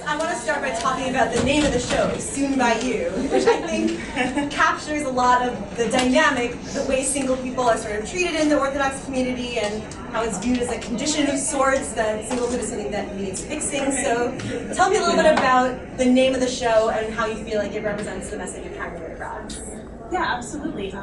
I want to start by talking about the name of the show, Soon by You, which I think captures a lot of the dynamic, the way single people are sort of treated in the Orthodox community and how it's viewed as a condition of sorts, that singlehood is something that needs fixing. So tell me a little bit about the name of the show and how you feel like it represents the message you're trying to get across. Yeah, absolutely.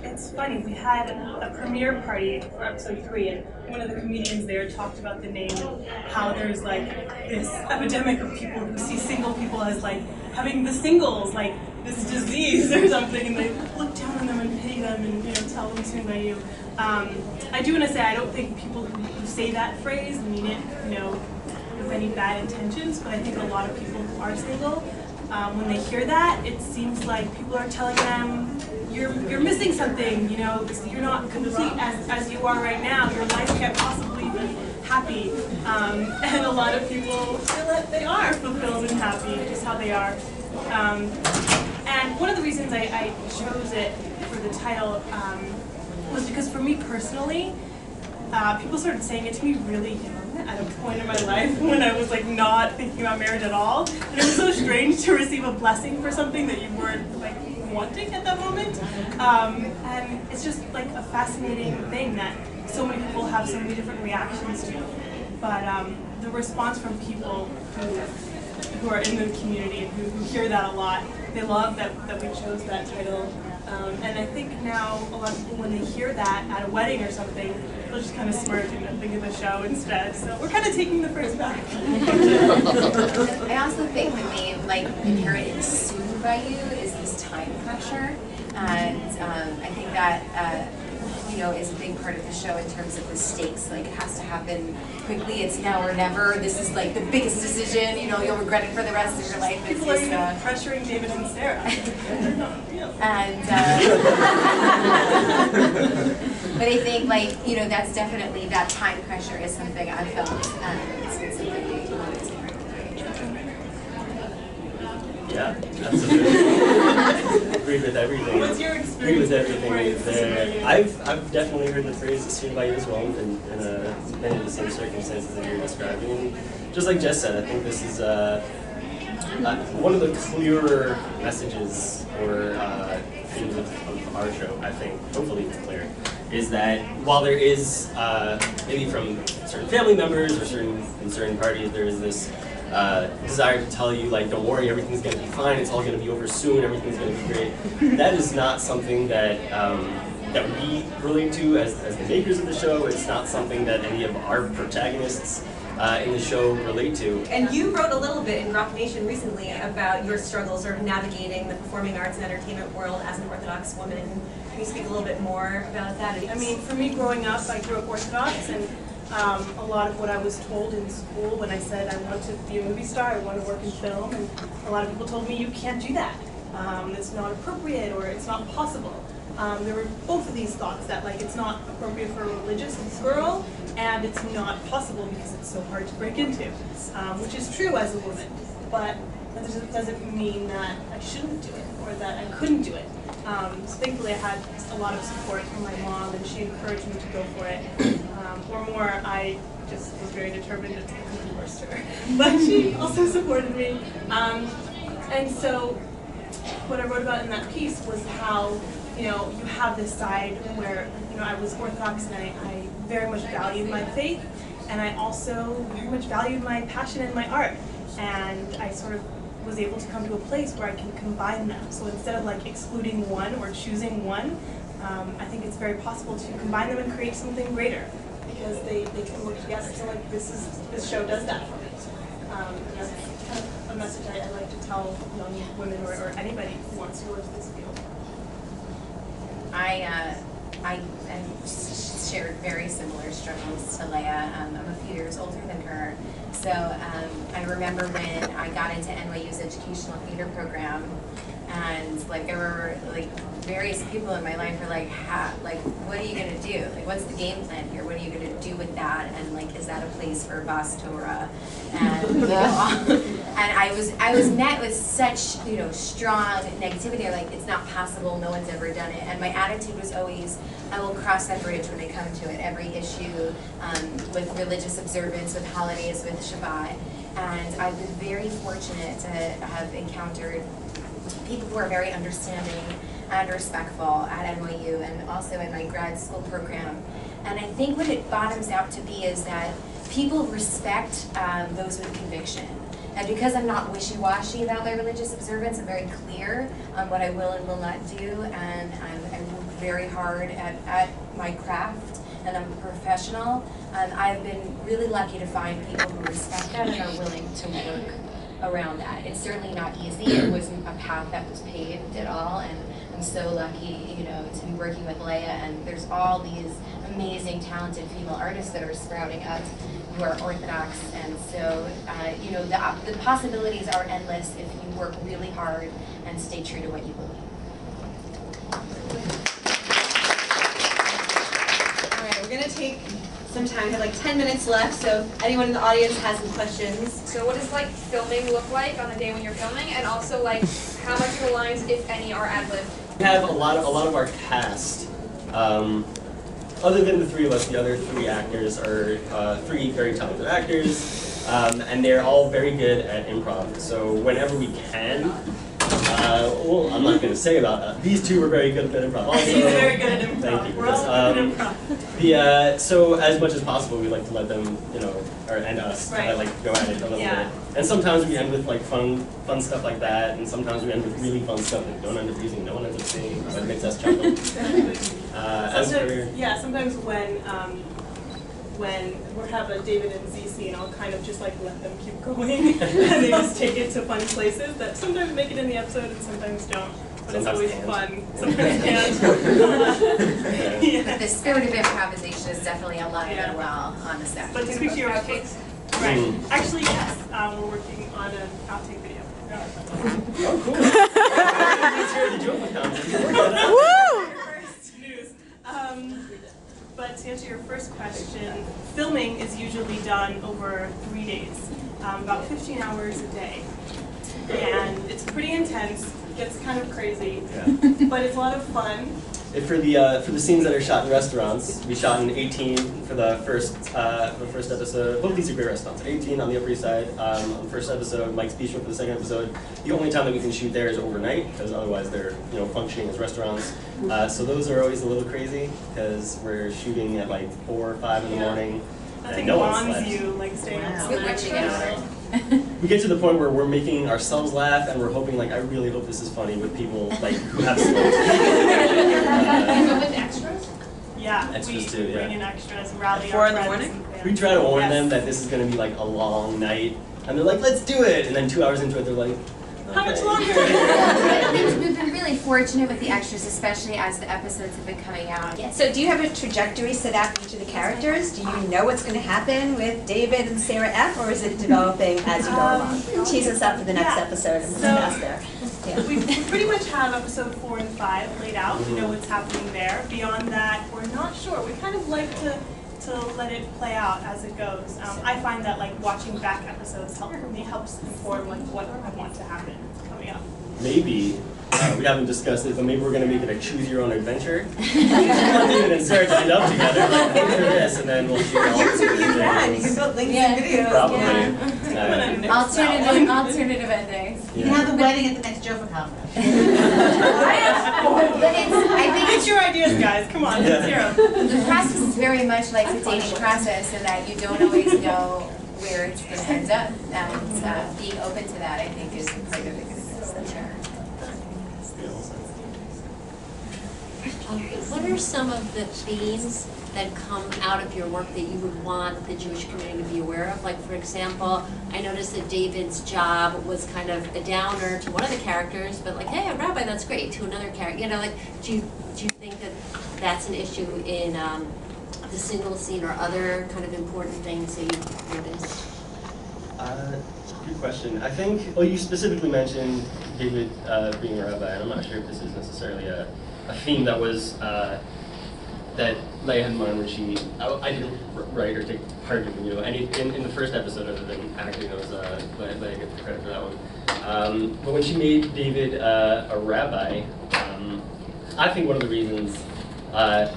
It's funny, we had a premiere party for episode 3, and one of the comedians there talked about the name and how there's like this epidemic of people who see single people as like having the singles, like this disease or something, and they look down on them and pity them and tell them soon by you. I do want to say I don't think people who say that phrase mean it with any bad intentions, but I think a lot of people who are single, when they hear that, it seems like people are telling them, you're missing something, you're not complete as you are right now, your life can't possibly be happy. And a lot of people feel that they are fulfilled and happy, just how they are. And one of the reasons I chose it for the title was because for me personally, people started saying it to me really young at a point in my life when I was like not thinking about marriage at all. And it was so strange to receive a blessing for something that you weren't like wanting at that moment. And it's just like a fascinating thing that so many people have so many different reactions to. But the response from people who are in the community and who hear that a lot, they love that we chose that title. And I think now a lot of people, when they hear that at a wedding or something, they'll just kind of smirk and think of the show instead. So we're kind of taking the phrase back. I also think the name, like inherent in Soon by You, is this time pressure, and I think that is a big part of the show in terms of the stakes. Like it has to happen quickly. It's now or never. This is like the biggest decision. You'll regret it for the rest of your life. People are even pressuring David and Sarah. And but I think that's definitely, that time pressure is something I've felt, since the beginning. Yeah, absolutely. Agree with everything. What's your experience? Agree with everything there. I've definitely heard the phrase "soon by you" as well, in many of the same circumstances that you're describing. And just like Jess said, I think this is one of the clearer messages or themes of our show. I think, hopefully, it's clear, is that while there is maybe from certain family members or in certain parties, there is this desire to tell you, like, don't worry, everything's going to be fine, it's all going to be over soon, everything's going to be great. That is not something that that we relate to as the makers of the show. It's not something that any of our protagonists in the show relate to. And you wrote a little bit in Rock Nation recently about your struggles sort of navigating the performing arts and entertainment world as an Orthodox woman. Can you speak a little bit more about that? I mean, for me growing up, I grew up Orthodox, and a lot of what I was told in school when I said I want to be a movie star, I want to work in film, and a lot of people told me you can't do that. It's not appropriate or it's not possible. There were both of these thoughts that like it's not appropriate for a religious girl and it's not possible because it's so hard to break into, which is true as a woman, but that doesn't mean that I shouldn't do it or that I couldn't do it. So thankfully I had a lot of support from my mom and she encouraged me to go for it. Or more, I just was very determined to divorce her. But she also supported me. And so what I wrote about in that piece was how, you have this side where, I was Orthodox and I very much valued my faith, and I also very much valued my passion and my art. And I sort of was able to come to a place where I can combine them. So instead of like excluding one or choosing one, I think it's very possible to combine them and create something greater because they can work together. So like this show does that for me. And that's kind of a message I like to tell young women or anybody who wants to go into this field. I shared very similar struggles to Leah. I'm a few years older than her. So I remember when I got into NYU's educational theater program, and like there were like various people in my life were like, what are you gonna do? Like, what's the game plan here? What are you gonna do with that? And like, is that a place for Vas Torah? And and I was met with such strong negativity. Like, it's not possible. No one's ever done it. And my attitude was always, I will cross that bridge when I come to it. Every issue with religious observance, with holidays, with Shabbat. And I've been very fortunate to have encountered people who are very understanding and respectful at NYU and also in my grad school program. And I think what it bottoms out to be is that people respect those with conviction. And because I'm not wishy-washy about my religious observance, I'm very clear on what I will and will not do, and I work very hard at my craft, and I'm a professional. And I've been really lucky to find people who respect that and are willing to work around that. It's certainly not easy. It wasn't a path that was paved at all, and I'm so lucky, you know, to be working with Leah, and there's all these amazing, talented female artists that are sprouting up who are Orthodox, and so, you know, the possibilities are endless if you work really hard and stay true to what you believe. All right, we're gonna take some time. We have like 10 minutes left, so anyone in the audience has some questions. So what does like filming look like on the day when you're filming, and also like how much of the lines, if any, are ad-libbed? We have a lot of our cast. Other than the three of us, the other three actors are three very talented actors, and they're all very good at improv. So whenever we can, well, I'm not going to say about these two were very good at improv. Also, He's very good at improv. Thank you. We're all good at improv. So as much as possible, we like to let them, you know, and us, Right. like go at it a little bit. And sometimes we end with like fun stuff like that, and sometimes we end with really fun stuff that don't end up using, no one ends up seeing, but it makes us chuckle. Sometimes when we have a David and Z scene, I'll kind of just like let them keep going, and they just take it to fun places that sometimes make it in the episode and sometimes don't. But Sometimes it's always can't. fun. Sometimes can't. But the spirit of improvisation is definitely alive and well on the set. But to speak to your outtakes. right? Actually, yes. We're working on an outtake video. Oh, cool. Let's hear the Jofa First news. But to answer your first question, filming is usually done over 3 days, about 15 hours a day. And it's pretty intense, gets kind of crazy, but it's a lot of fun. For the scenes that are shot in restaurants, we shot in 18 for the first episode. Both these are great restaurants. 18 on the Upper East Side on the first episode, Mike's Bistro for the second episode. The only time that we can shoot there is overnight, because otherwise they're functioning as restaurants. So those are always a little crazy because we're shooting at like 4 or 5 in the morning. Nothing and no one bonds slept. you like staying up It's all the night. witching hour. We get to the point where we're making ourselves laugh, and we're hoping, like, I really hope this is funny with people like who have slept. You go with extras? Yeah, Extras we too, bring yeah. in extras, rally 4 our in the friends morning? and We try to warn Yes. them that this is going to be like a long night, and they're like, let's do it, and then 2 hours into it, they're like, How much okay. longer? We've been really fortunate with the extras, especially as the episodes have been coming out. So do you have a trajectory set out for each of the characters? Do you know what's going to happen with David and Sarah F., or is it developing as you go along? Tease us up for the next episode and we'll So- pass there. Yeah. We pretty much have episode 4 and 5 laid out. We know what's happening there. Beyond that, we're not sure. We kind of like to let it play out as it goes. I find that like watching back episodes helps inform like what I want to happen coming up. Maybe, we haven't discussed it, but maybe we're going to make it a choose your own adventure. David and Sarah can end up together, like, vote for this, and then we'll shoot all You can the build links Yeah. and videos. Probably. Yeah. Alternative endings. You can have the wedding at the next Jofa conference. But I think It's your ideas, guys. Come on, let's hear 'em. the process is very much like the dating process, in that you don't always know where it's going to end up, and being open to that, I think, is part of the success. What are some of the themes that come out of your work that you would want the Jewish community to be aware of? Like, for example, I noticed that David's job was kind of a downer to one of the characters, but like, hey, a rabbi, that's great, to another character. You know, like, do you think that that's an issue in the single scene or other kind of important things that you've noticed? Good question. I think, well, you specifically mentioned David being a rabbi, and I'm not sure if this is necessarily a theme that was that Leah had in mind when I didn't write or take part in, in the first episode, other than acting, it was Leah gets the credit for that one. But when she made David a rabbi, I think one of the reasons that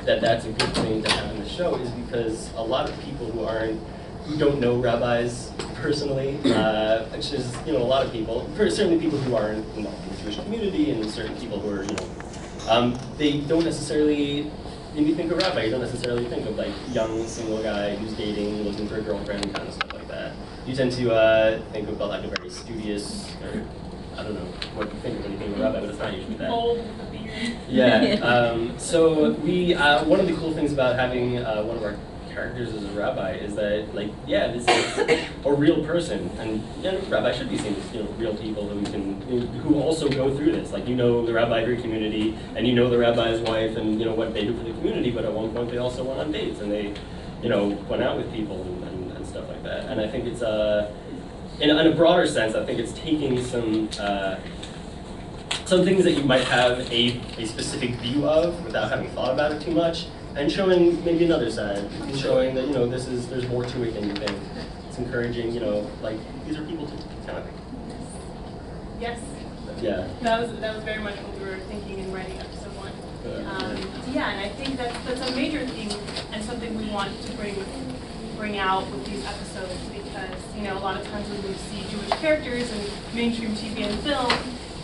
that's a good thing to have in the show is because a lot of people who don't know rabbis personally, which is, you know, a lot of people, certainly people who are involved in the Jewish community, and certain people who are, you know, they don't necessarily, when you think of rabbi, you don't necessarily think of like young single guy who's dating, looking for a girlfriend, kind of stuff like that. You tend to think about like a very studious, or I don't know what you think of when you think of rabbi, but it's not usually that. Old with a beard. Yeah. So we, one of the cool things about having one of our characters as a rabbi is that, like, yeah, this is a real person, and yeah, rabbi should be seen as, you know, real people who also go through this. Like, you know the rabbi of your community, and you know the rabbi's wife, and you know what they do for the community. But at one point, they also went on dates, and they, you know, went out with people and stuff like that. And I think it's in a broader sense, I think it's taking some things that you might have a specific view of without having thought about it too much, and showing maybe another side, and showing that, you know, there's more to it than you think. It's encouraging, you know, like, these are people too, kind of thing. Yes. Yeah. That was very much what we were thinking in writing episode 1. Yeah, and I think that's a major theme and something we want to bring out with these episodes, because, you know, a lot of times when we see Jewish characters in mainstream TV and film,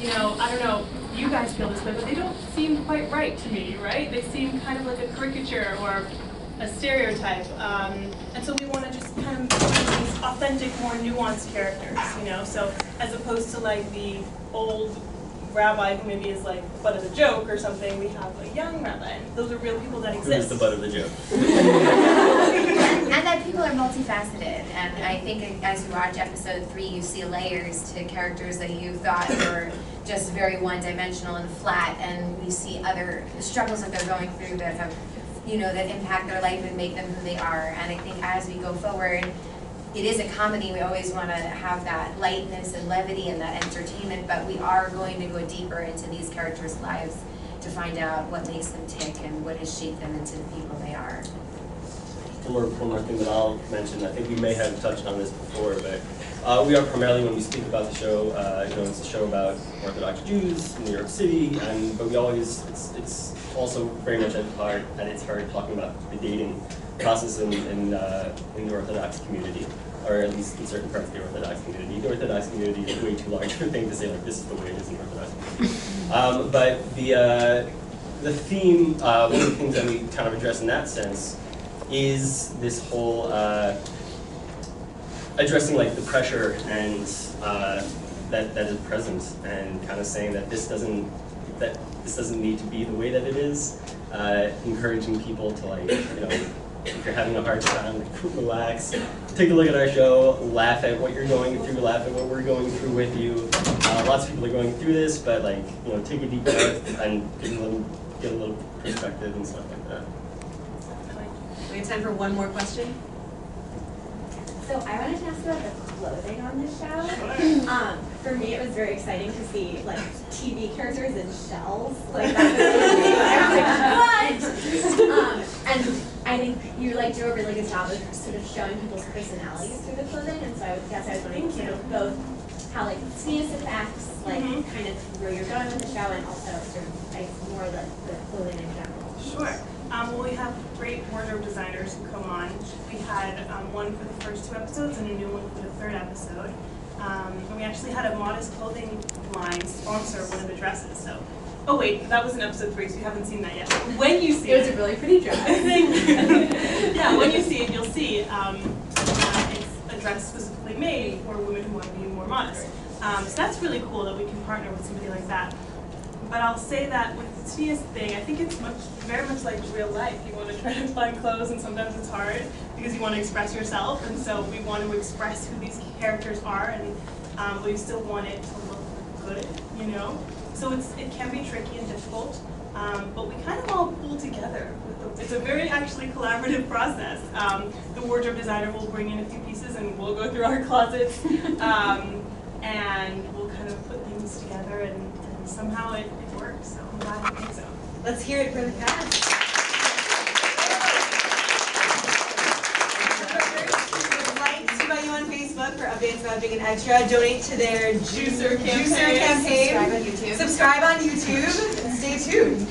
you know, I don't know, you guys feel this way, but they don't seem quite right to me, right? They seem kind of like a caricature or a stereotype. And so we want to just kind of bring these authentic, more nuanced characters, you know? So as opposed to like the old rabbi who maybe is like the butt of the joke or something, we have a young rabbi, and those are real people that exist. Who is the butt of the joke? And that people are multifaceted, and I think as you watch episode 3, you see layers to characters that you thought were just very one-dimensional and flat, and you see other struggles that they're going through that have, you know, that impact their life and make them who they are. And I think as we go forward, it is a comedy. We always want to have that lightness and levity and that entertainment, but we are going to go deeper into these characters' lives to find out what makes them tick and what has shaped them into the people they are. One more thing that I'll mention, I think we may have touched on this before, but we are primarily, when we speak about the show, you know, it's a show about Orthodox Jews in New York City, but we always, it's also very much at its heart talking about the dating process in the Orthodox community, or at least in certain parts of the Orthodox community. The Orthodox community is way too large for a thing to say, like, this is the way it is in the Orthodox community. But the theme, one of the things that we kind of address in that sense, is this whole addressing like the pressure and that is present, and kind of saying that this doesn't need to be the way that it is. Encouraging people to, like, you know, if you're having a hard time, like, relax, take a look at our show, laugh at what you're going through, laugh at what we're going through with you. Lots of people are going through this, but, like, you know, take a deep breath and get a little perspective and stuff like that. We have time for one more question. So I wanted to ask about the clothing on this show. For me, it was very exciting to see like TV characters in shells. Like that was what? And I think you like do a really good job of sort of showing people's personalities through the clothing. And so I was wondering sort of both how like sneeze affects like kind of where you're going with the show, and also sort of like more the clothing in general. Sure. Well, we have great wardrobe designers who come on. We had one for the first 2 episodes and a new one for the 3rd episode. And we actually had a modest clothing line sponsor one of the dresses. So, oh wait, that was in episode 3, so you haven't seen that yet. When you see it, was a really pretty dress. Yeah, when you see it, you'll see it's a dress specifically made for women who want to be more modest. So that's really cool that we can partner with somebody like that. But I'll say that with the Tznius thing, I think it's very much like real life. You want to try to find clothes, and sometimes it's hard because you want to express yourself. And so we want to express who these characters are, and we still want it to look good, you know. So it can be tricky and difficult, but we kind of all pull together. It's a very actually collaborative process. The wardrobe designer will bring in a few pieces, and we'll go through our closets, and we'll kind of put things together, and somehow it works, so I'm glad I think so. Let's hear it for the cast. Like to you on Facebook for updates about being an extra. Donate to their Juicer campaign. Subscribe on YouTube. Subscribe on YouTube. And stay tuned.